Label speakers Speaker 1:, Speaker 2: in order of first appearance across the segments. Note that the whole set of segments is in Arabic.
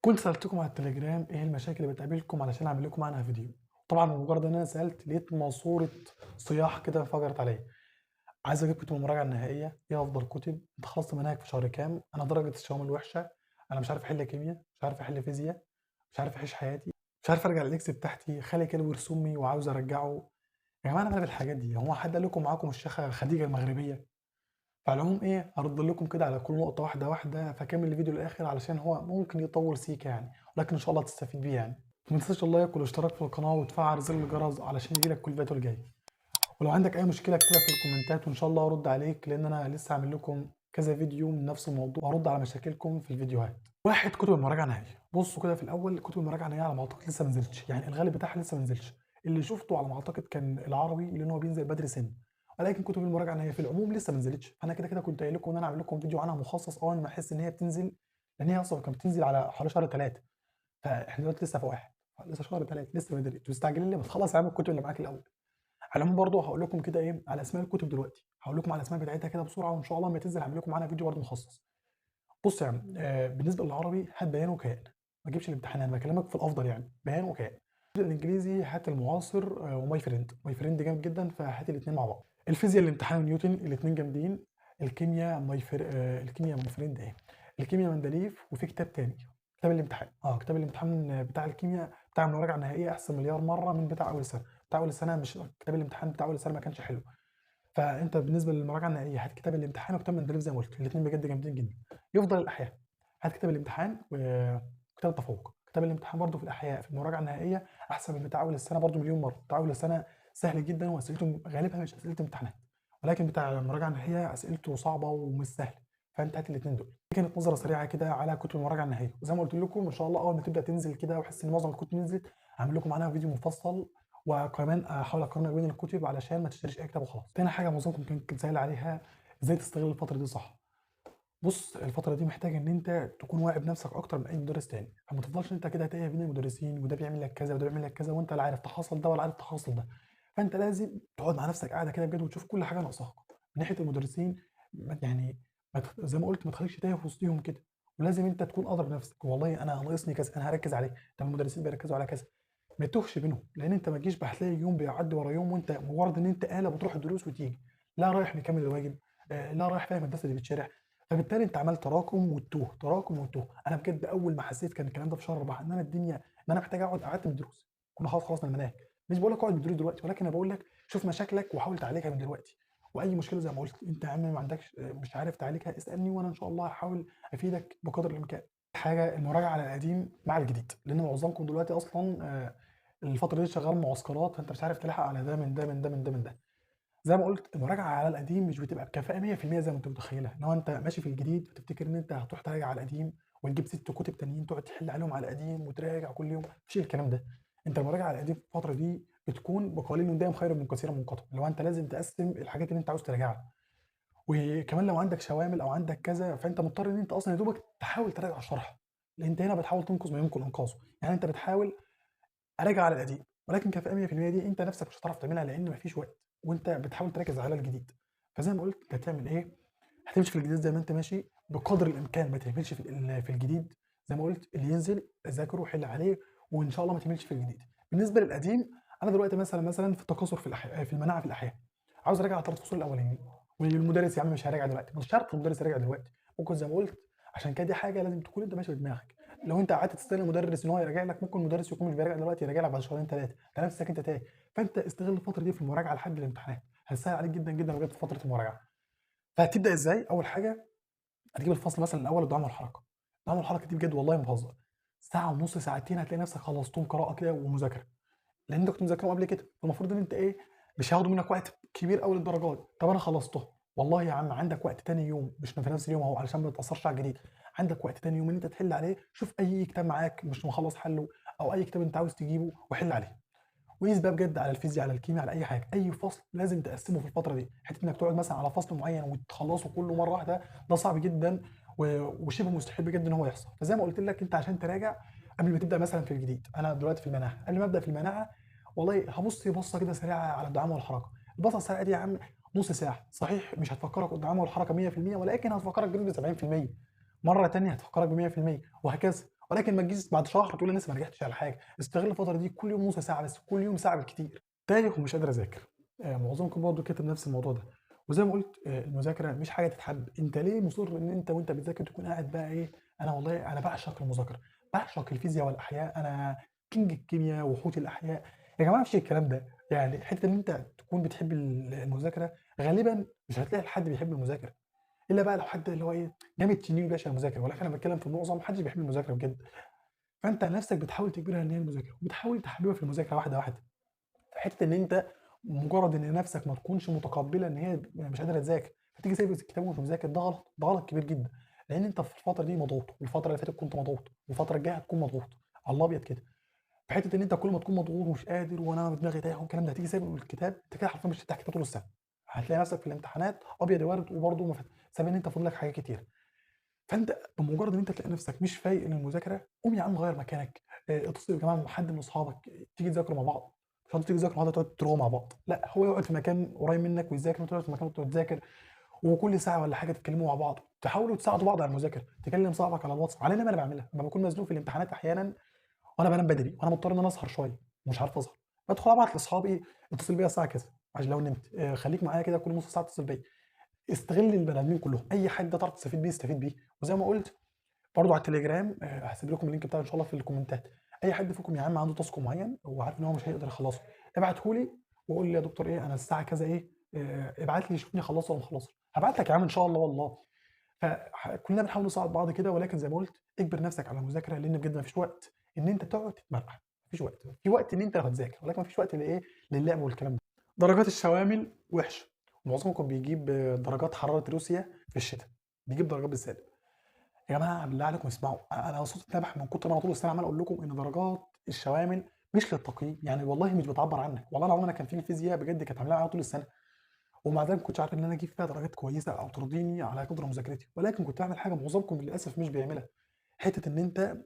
Speaker 1: كنت سألتكم على التليجرام إيه المشاكل اللي بتقابلكم علشان أعمل لكم عنها فيديو. طبعًا بمجرد إن أنا سألت لقيت ماسورة صياح كده انفجرت عليّا. عايز أجيب كتب المراجعة النهائية، إيه أفضل كتب، أنت خلصت مناهج في شهر كام، أنا درجة الشاومي وحشة، أنا مش عارف أحل كيميا، مش عارف أحل فيزيا، مش عارف أعيش حياتي، مش عارف أرجع للإكس بتاعتي، خالي كلب ورث وعاوز أرجعه. يا جماعة أنا مالي بالحاجات دي، هو حد قال لكم معاكم الشيخة خديجة المغربية؟ فعلى العموم إيه، هارُد لكم كده على كل نقطة واحدة، واحدة، فكمّل الفيديو للآخر علشان هو ممكن يطوّل سيكا يعني، ولكن إن شاء الله هتستفيد بيه يعني. ما تنساش اللايك والاشتراك في القناة وتفعّل زر الجرس علشان ييجي لك كل الفيديوهات الجاية. ولو عندك أي مشكلة اكتبها في الكومنتات وإن شاء الله هارُد عليك، لإن أنا لسه عامل لكم كذا فيديو من نفس الموضوع وهارُد على مشاكلكم في الفيديوهات. 1 كتب المراجعة النهائية، بُصّوا كده في الأول كتب المراجعة النهائية على ما أعتقد لسه ما نزلتش، يعني الغالب بتاعها لسه ما نزلش، اللي شُفته على ما أعتقد كان العربي لإن هو بينزل بدري سِنّة، ولكن كتب المراجعة النهائية في العموم لسه ما نزلتش، فأنا كده كنت قايل لكم إن أنا هاعمل لكم فيديو عنها مخصص أول ما أحس إن هي بتنزل، لإن هي أصلًا كانت بتنزل على حوالي شهر 3، فإحنا دلوقتي لسه في 1، لسه شهر 3 لسه بدري، أنتم مستعجلين ليه؟ ما تخلّص يا عم الكتب اللي معاك الأول. على العموم برضه هاقول لكم كده إيه، على أسماء الكتب دلوقتي، هاقول لكم على الأسماء بتاعتها كده بسرعة وإن شاء الله أمّا تنزل هاعمل لكم عنها فيديو برضه مخصص. بُص يا عم، بالنسبة للعربي هات بيان وكيان، ما تجيبش الامتحان، أنا باكلمك في الأفضل يعني، بيان وكيان. الإنجليزي هات المعاصر وMy friend، My friend جامد جدًا فهات الاتنين مع بعض. الفيزيا الامتحان ونيوتن الاتنين جامدين. الكيميا الكيميا My friend إيه، الكيميا مندليف وفي كتاب تاني، كتاب الامتحان، كتاب الامتحان بتاع الكيميا بتاع المراجعة النهائية أحسن مليار مرة من بتاع أول السنة، بتاع أول السنة مش كتاب الامتحان بتاع أول السنة ما كانش حلو. فأنت بالنسبة للمراجعة النهائية هات كتاب الامتحان وكتاب مندليف زي ما قُلت، الاتنين بجد جامدين جدًا. يفضل الأحياء، هات كتاب الامتحان وكتاب التفوق. كتاب الامتحان برضه في الأحياء في المراجعة النهائية أحسن من بتاع أول السنة برضه مليون مرة، بتاع أول السنة سهل جدًا وأسئلته غالبها مش أسئلة امتحانات، ولكن بتاع المراجعة النهائية أسئلته صعبة ومش سهلة، فأنت هات الاتنين دول. دي كانت نظرة سريعة كده على كتب المراجعة النهائية، وزي ما قُلت لكم إن شاء الله أول ما تبدأ تنزل كده وأحس إن معظم الكتب نزلت، هاعمل لكم عنها فيديو مفصل وكمان أحاول أقارنك بين الكتب علشان ما تشتريش أي كتاب وخلاص. تاني حاجة معظمكم كان سائل عليها إزاي تستغل الفترة دي صح. بُص الفترة دي محتاج إن أنت تكون واعي بنفسك أكتر من أي مدرس تاني، فما تفضلش أنت كده تايه بين المدرسين وده بيعمل لك كذا وده بيعمل لك كذا وأنت لا عارف تحصّل ده ولا عارف تحصّل ده. فأنت لازم تقعد مع نفسك قعدة كده بجد وتشوف كل حاجة ناقصاك. من ناحية المدرسين يعني زي ما قُلت ما تخليكش تايه في وسطيهم كده، ولازم أنت تكون أدرى بنفسك، والله أنا ناقصني كذا أنا هاركّز عليه، طب المدرسين بيركّزوا على كذا. ما تتوهش بينهم، لإن أنت ما تجيش هتلاقي يوم بيعدّي ورا يوم وأنت مجرد إن أنت آلة بتروح الدروس وتيجي، لا رايح مكمل الواجب، لا رايح فاهم الدرس اللي بيتشرح، فبالتالي أنت عمال تراكم وتتوه، تراكم وتتوه. أنا بجد أول ما حسيت كان الكلام ده في شهر 4 إن أنا الدنيا إن أنا محتاج أقعد قعدت من الدروس، كنا خلاص خلصنا المناهج، مش باقول لك اقعد من الدروس دلوقتي، ولكن أنا باقول لك شوف مشاكلك وحاول تعالجها من دلوقتي، وأي مشكلة زي ما قُلت أنت يا عم ما عندكش مش عارف تعالجها اسألني وأنا إن شاء الله هاحاول أفيدك بقدر الإمكان. حاجة المراجعة على القديم مع الجديد، لإن معظمكم دلوقتي أصلًا الفترة دي شغال معسكرات، فأنت مش عارف تلاحق على ده من ده، من ده، من ده، من ده. زي ما قُلت المراجعة على القديم مش بتبقى بكفاءة 100% زي ما أنت متخيلها، اللي هو أنت ماشي في الجديد فتفتكر إن أنت هتروح تراجع على القديم وتجيب 6 كُتب تانيين تقعد تحل عليهم على القديم وتراجع كل يوم، ما فيش الكلام ده. أنت المراجعة على القديم في الفترة دي بتكون بقليل دايم خير من كثير منقطع، اللي هو أنت لازم تقسّم الحاجات اللي أنت عاوز تراجعها، وكمان لو عندك شوامل أو عندك كذا، فأنت مضطر إن أنت أصلًا يا دوبك تحاول تراجع الشرح، لأن أنت هنا بتحاول تنقذ ما يمكن إنقاذه، يعني أنت بتحاول أراجع على القديم، ولكن كفاءة 100% دي أنت نفسك مش هتعرف تعملها لإن ما فيش وقت، وأنت بتحاول تركّز على الجديد. فزي ما قُلت أنت هتعمل إيه، هتمشي في الجديد زي ما أنت ماشي بقدر الإمكان، ما تهملش في الجديد، زي ما قُلت اللي ينزل ذاكره وحِل عليه، وإن شاء الله ما تهملش في الجديد. بالنسبة للقديم أنا دلوقتي مثلًا في التكاثر في في المناعة في الأحياء، عاوز أراجع على ال3 فصول الأولانيين، والمدرس يا عم مش هاراجع دلوقتي، مش شرط المدرس يراجع دلوقتي، ممكن زي ما قُلت عشان كده دي حاجة لازم تكون أنت ماشي بدماغك. لو أنت قعدت تستنى المدرس إن هو يراجع لك، ممكن المدرس يكون مش بيراجع دلوقتي، يراجع لك بعد شهرين 3، تلاقي نفسك أنت تايه. فأنت استغل الفترة دي في المراجعة لحد الامتحانات، هتسهل عليك جدًا، جدًا بجد في فترة المراجعة. فهتبدأ إزاي؟ أول حاجة هتجيب الفصل مثلًا الأول الدعامة والحركة، الدعامة والحركة دي بجد والله ما باهزر، ساعة ونُص ساعتين هتلاقي نفسك خلصتهم قراءة كده ومذاكرة. لأن أنت كنت مذاكرهم قبل كده، فالمفروض إن أنت إيه، مش هياخدوا منك وقت كبير أوي للدرجة دي. طب أنا خلصتهم، والله يا عم عندك وقت تاني يوم مش في نفس اليوم أهو علشان ما تتأثرش على الجديد، عندك وقت تاني يوم إن أنت تحل عليه، شوف أي كتاب معاك مش مخلص حله أو أي كتاب أنت عاوز تجيبه وحل عليه. وقيس بقى بجد على الفيزياء على الكيمياء على أي حاجة، أي فصل لازم تقسمه في الفترة دي، حتة إنك تقعد مثلًا على فصل معين وتخلصه كله مرة واحدة ده صعب جدًا وشبه مستحيل بجد إن هو يحصل. فزي ما قُلت لك أنت عشان تراجع قبل ما تبدأ مثلًا في الجديد، أنا دلوقتي في المناعة، قبل ما أبدأ في المناعة والله هابُص بصّة كده سريعة على الدعامة والحركة، البصّة السريعة دي يا عم نُص ساعة، صحيح مش هتفكّرك الدعامة والحركة 100% ولكن هتفكّرك بنسبة 70%، مرّة تانية هتفكّرك ب100% وهكذا، ولكن ما تجيش بعد شهر تقول انا لسه ما نجحتش على حاجه. استغل الفتره دي كل يوم نص ساعه بس، كل يوم ساعه بالكتير. تايه ومش قادر اذاكر. معظمكم برضه كاتب نفس الموضوع ده. وزي ما قلت المذاكره مش حاجه تتحب. انت ليه مصر ان انت وانت بتذاكر تكون قاعد بقى ايه؟ انا والله انا بعشق المذاكره، بعشق الفيزياء والاحياء، انا كينج الكيمياء وحوت الاحياء. يا جماعه مفيش الكلام ده. يعني حته ان انت تكون بتحب المذاكره غالبا مش هتلاقي حد بيحب المذاكره، الا بقى لو حد اللي هو ايه جامد تنين باشا المذاكره. ولكن انا بتكلم في المعظم محدش بيحب المذاكره بجد. فانت نفسك بتحاول تجبرها ان هي المذاكره، وبتحاول تحببها في المذاكره واحده واحده. في حته ان انت مجرد ان نفسك ما تكونش متقبله ان هي مش قادره تذاكر فتيجي سايب الكتاب ومش مذاكر، ده غلط، ده غلط كبير جدا. لان انت في الفتره دي مضغوط، والفتره اللي فاتت كنت مضغوط، والفتره الجايه هتكون مضغوط على الابيض كده. في حته ان انت كل ما تكون مضغوط ومش قادر وانا دماغي تايه والكلام ده، هتيجي سايب الكتاب، انت كده حرفيا مش هتفتح كتاب طول السنه. هتلاقي نفسك في الامتحانات ابيض وارد، وبرضه سابق ان انت فاضل لك حاجات كتير. فانت بمجرد ان انت تلاقي نفسك مش فايق للمذاكره، قوم يا عم غير مكانك. اتصل يا جماعه بحد من اصحابك، تيجي تذاكروا مع بعض. مش هتيجي تذاكروا مع بعض تقعدوا تروحوا مع بعض، لا هو يقعد في مكان قريب منك ويذاكر وانت تقعد في مكان وانت تذاكر. وكل ساعه ولا حاجه تتكلموا مع بعض، تحاولوا تساعدوا بعض على المذاكره. تكلم صاحبك على الواتس. على اللي انا بعملها لما بكون مزنوق في الامتحانات احيانا وانا بنام بدري وانا مضطر ان انا اسهر شويه ومش عارف اسهر، بدخل ابعت لاصحابي اتصل بيا الساعه كذا عشان لو نمت، خليك معايا كده كل نص ساعه اتصل بيا. استغل البني ادمين كلهم، اي حد تعرف تستفيد بيه استفيد بيه. وزي ما قلت برضه على التليجرام، هسيب لكم اللينك بتاعه ان شاء الله في الكومنتات. اي حد فيكم يا عم عنده تاسك معين وعارف ان هو مش هيقدر يخلصه، ابعته لي وقول لي يا دكتور ايه انا الساعه كذا ايه، ابعت لي شوفني خلصه ولا مخلصه، هبعت لك يا عم ان شاء الله والله. فكلنا بنحاول نساعد بعض كده. ولكن زي ما قلت اجبر نفسك على المذاكره، لان بجد ما فيش وقت ان انت تقعد تتمرقع. مفيش وقت، في وقت ان انت لو هتذاكر، ولكن ما فيش وقت لايه، للعب والكلام ده. درجات الشوامل وحشه. معظمكم بيجيب درجات حراره روسيا في الشتاء، بيجيب درجات بالسالب. يا جماعه بالله عليكم اسمعوا، انا صوتي اتنبح من كتر ما انا طول السنه عمال اقول لكم ان درجات الشوامل مش للتقييم، يعني والله مش بتعبر عنك. والله العظيم انا كان في الفيزياء بجد كانت عامله معايا طول السنه، ومع ذلك ما كنتش عارف ان انا اجيب فيها درجات كويسه او ترضيني على قدر مذاكرتي. ولكن كنت بعمل حاجه معظمكم للاسف مش بيعملها. حته ان انت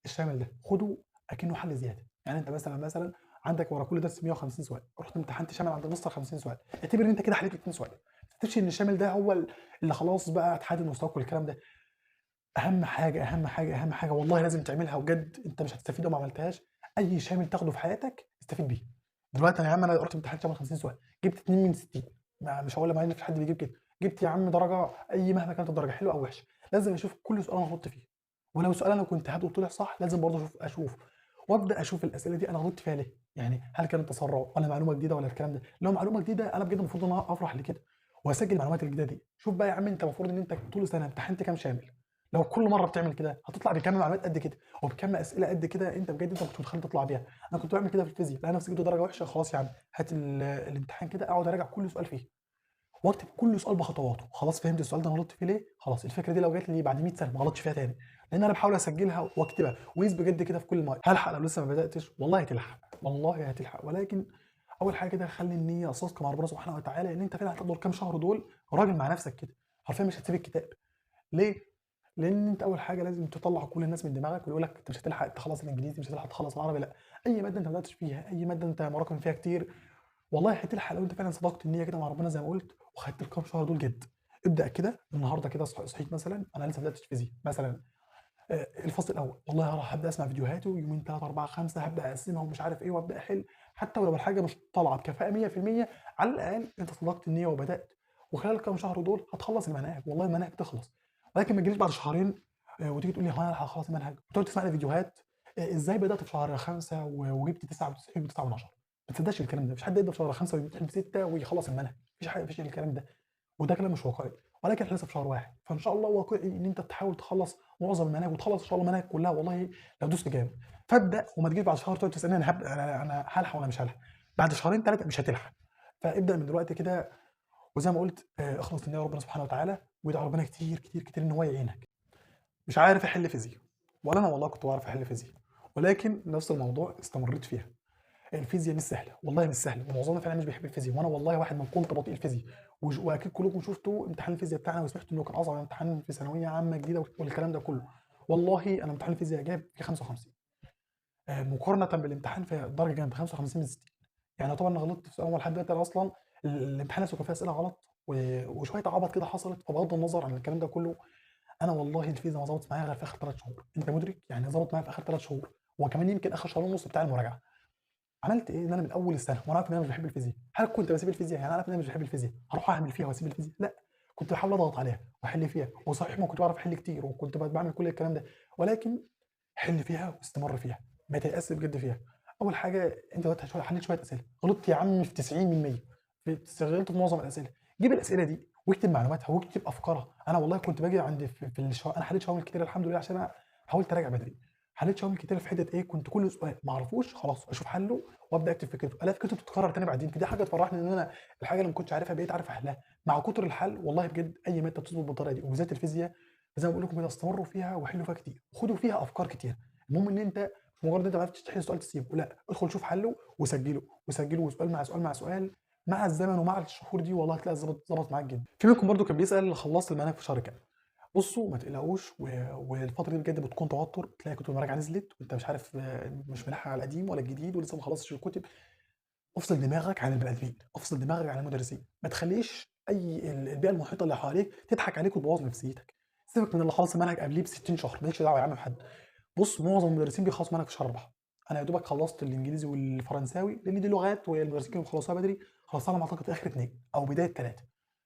Speaker 1: الشامل ده خده اكنه حل زياده. يعني انت مثلا عندك ورا كل درس 150 سؤال، رحت امتحنت شامل عند المستر 50 سؤال، اعتبر ان انت كده حليت 2 سؤال. ما تفتكرش ان الشامل ده هو اللي خلاص بقى هتحدد مستواك والكلام ده. اهم حاجه اهم حاجه اهم حاجه والله لازم تعملها، وجد انت مش هتستفيد لو ما عملتهاش. اي شامل تاخده في حياتك استفيد بيه. دلوقتي انا يا عم انا رحت امتحنت شامل 50 سؤال، جبت 2 من 60. مش هقول ما فيش حد بيجيب كده. جبت يا عم درجه اي مهما كانت الدرجه حلوه او وحشه، لازم اشوف كل سؤال انا غلطت فيه. ولو سؤال انا كنت هبده طلع صح لازم برضه اشوف وابدا اشوف الاسئله دي انا غلطت فيها ليه. يعني هل كانت تسرع ولا معلومه جديده ولا الكلام ده؟ لو معلومه جديده انا بجد المفروض ان انا افرح لكده واسجل المعلومات الجديده دي. شوف بقى يا عم انت المفروض ان انت طول السنه امتحنت كام شامل. لو كل مره بتعمل كده هتطلع بكم معلومات قد كده وبكم اسئله قد كده انت بجد انت مش متخيل تطلع بيها. انا كنت بعمل كده في الفيزياء، لا نفسي جبت درجه وحشه خلاص يا عم هات الامتحان كده اقعد اراجع كل سؤال فيه واكتب كل سؤال بخطواته. خلاص فهمت السؤال ده انا غلطت فيه ليه، خلاص الفكره دي لو جات لي بعد 100 سنه ما غلطش فيها تاني. لان انا بحاول اسجلها واكتبها وقيس بجد كده في كل مره. هلحق لو لسه ما بداتش؟ والله هتلحق، والله هتلحق. ولكن اول حاجه كده خلي النيه صادقه مع ربنا سبحانه وتعالى ان انت فعلا هتقدر كام شهر دول راجل مع نفسك كده، حرفيا مش هتسيب الكتاب. ليه؟ لان انت اول حاجه لازم تطلع كل الناس من دماغك، ويقول لك انت مش هتلحق تخلص الانجليزي، مش هتلحق تخلص العربي. لا، اي ماده انت ما بداتش فيها، اي ماده انت مراكم فيها كتير، والله هتلحق لو انت فعلا صدقت النيه كده مع ربنا زي ما قلت وخدت الكام شهر دول جد. ابدا كده النهارده كده صحيت مثلا انا لسه ما بداتش فيزياء مثلا، الفصل الاول والله هروح هبدا اسمع فيديوهاته يومين 3 4 5 هبدا اقسمها ومش عارف ايه وابدا احل. حتى ولو الحاجه مش طالعه بكفاءه 100%، على الاقل انت صدقت النيه وبدات. وخلال الكام شهر دول هتخلص المناهج، والله المناهج بتخلص. ولكن ما تجيش بعد شهرين وتيجي تقول لي هو انا هخلص المنهج وتقعد تسمع لي فيديوهات ازاي بدات في شهر 5 وجبت 99 و9 من 10. ما تصدقش الكلام ده، مفيش حد يبدا في شهر 5 ويمتحن في 6 ويخلص المنهج، مفيش حاجه، مفيش الكلام ده. وده كلام مش واقعي. ولكن احنا لسه في شهر واحد، فان شاء الله واقعي ان انت تحاول تخلص معظم المناهج وتخلص ان شاء الله المناهج كلها والله لو دوست جامد. فابدا وما تجيش بعد شهر تقعد تسالني انا هبدا انا هلحق ولا مش هلحق. بعد شهرين 3 مش هتلحق. فابدا من دلوقتي كده. وزي ما قلت اخلص لله ربنا سبحانه وتعالى وادعي ربنا كتير كتير كتير ان هو يعينك. مش عارف احل فيزياء، ولا انا والله كنت بعرف احل فيزياء، ولكن نفس الموضوع استمريت فيها. الفيزياء مش سهله، والله مش سهله، ومعظمنا فعلا مش بيحب الفيزياء. وانا والله واحد من كنت بطيء الفيزياء. واكيد كلكم شفتوا امتحان الفيزياء بتاعنا وسمعتوا انه كان اصعب امتحان في ثانويه عامه جديده والكلام ده كله. والله انا امتحان الفيزياء جاب في 55، مقارنه بالامتحان في الدرجه كانت 55 من 60. يعني طبعا انا غلطت في اول لحد دلوقتي. انا اصلا الامتحان نفسه كان فيه اسئله غلط وشويه عبط كده حصلت. فبغض النظر عن الكلام ده كله، أنا والله الفيزيا ما ضبطت معايا غير في آخر 3 شهور، أنت مدرك؟ يعني ضبط معايا في آخر 3 شهور، وكمان يمكن آخر شهرين ونُص بتاع المراجعة. عملت إيه؟ إن أنا من أول السنة وأنا عارف إن أنا مش باحب الفيزيا، هل كنت باسيب الفيزيا؟ يعني أنا عارف إن أنا مش باحب الفيزيا، هاروح أعمل فيها وأسيب الفيزيا؟ لأ، كنت باحاول أضغط عليها وأحل فيها، وصحيح ما كنتش باعرف أحل كتير، وكنت باعمل كل الكلام ده، ولكن حِل فيها واستمر فيها، ما تيأسش بجد فيها. أول حاجة أنت دلوقتي حليت شوية أسئلة، غلطت يا عم في 90 من 100 غلطت في معظم الأسئلة، جيب الأسئلة دي واكتب معلوماتها واكتب أفكارها. أنا والله كنت باجي عند أنا حليت شوامل كتيرة الحمد لله عشان أنا حاولت أراجع بدري، حليت شوامل كتيرة في حتة إيه، كنت كل سؤال ما أعرفوش خلاص أشوف حله وأبدأ أكتب فكرته، ألاقي فكرته بتتكرر تاني بعدين، فدي حاجة تفرحني إن أنا الحاجة اللي ما كنتش عارفها بقيت عارف أحلها. مع كتر الحل والله بجد أي مادة بتظبط بالطريقة دي، وبالذات الفيزياء زي ما باقول لكم كده استمروا فيها وحلوا فيها كتير، وخدوا فيها أفكار كتيرة. المهم إن أنت مش مجرد إن أنت ما عرفتش تحل سؤال تسيبه، لأ، ادخل شوف حله وسجله، وسجله وسؤال مع سؤال مع سؤال، مع الزمن ومع الشهور دي والله هتلاقي ضبط معاك جدًا. في منكم برضه كان بيسأل خلصت المنهج في شهر كام؟ بُصّوا ما تقلقوش والفترة دي بجد بتكون توتر، تلاقي كتب المراجعة نزلت وأنت مش عارف مش ملاحق على القديم ولا الجديد ولسه ما خلصتش الكتب. افصل دماغك عن البني آدمين، افصل دماغك عن المدرسين، ما تخلّيش البيئة المحيطة اللي حواليك تضحك عليك وتبوظ نفسيتك. سيبك من اللي خلص المنهج قبليه ب60 شهر، ما لكش دعوة يا عم بحد. بُص معظم المدرسين بيخلصوا منهج في شهر 4، أنا يا دوبك خلّصت الإنجليزي والفرنساوي لإن دي لغات والمدرسين كانوا بيخلصوها بدري، خلصتها على ما أعتقد في آخر 2 أو بداية 3،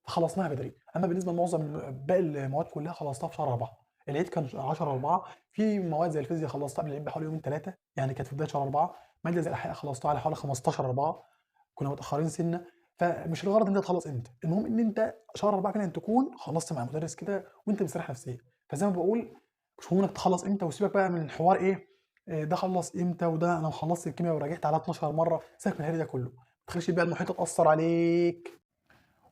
Speaker 1: فخلصناها بدري. أمّا بالنسبة لمعظم باقي المواد كلها خلصتها في شهر 4، العيد كان 10/4، في مواد زي الفيزيا خلصتها قبل العيد بحوالي يومين 3 يعني كانت في بداية شهر 4، مادة زي الأحياء خلصتها على حوالي 15/4، كنا متأخرين سِنّة. فمش الغرض إن أنت تخلّص إمتى، المهم إن أنت شهر 4 كده تكون خلصت مع المدرس كده وأنت مستريح نفسيًا. فزي ما باقول مش مهم إنك تخلّص إمتى وسيبك بقى من حوار إيه، ده خلّص إمتى وده أنا خلّصت الكيميا وراجعت عليها 12 مرّة، سيبك من الهري ده كلّه، ما تخلّيش البيئة المحيطة تأثّر عليك.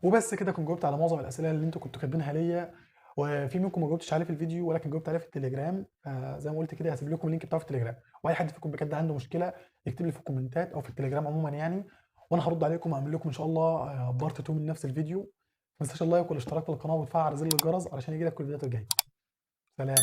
Speaker 1: وبس كده أكون جاوبت على معظم الأسئلة اللي أنتم كنتم كاتبينها ليّا، وفي منكم ما جاوبتش عليه في الفيديو ولكن جاوبت عليه في التليجرام، فزي ما قُلت كده هاسيب لكم اللينك بتاعه في التليجرام، وأي حد فيكم بجد عنده مشكلة يكتب لي في الكومنتات أو في التليجرام عمومًا يعني، وأنا هارُد عليكم وهاعمل لكم إن شاء الله part 2 من نفس الفيديو. ما تنساش اللايك والاشتراك في القناة وتفعّل زر الجرس علشان ييجي لك كل الفيديوهات الجاية. سلام.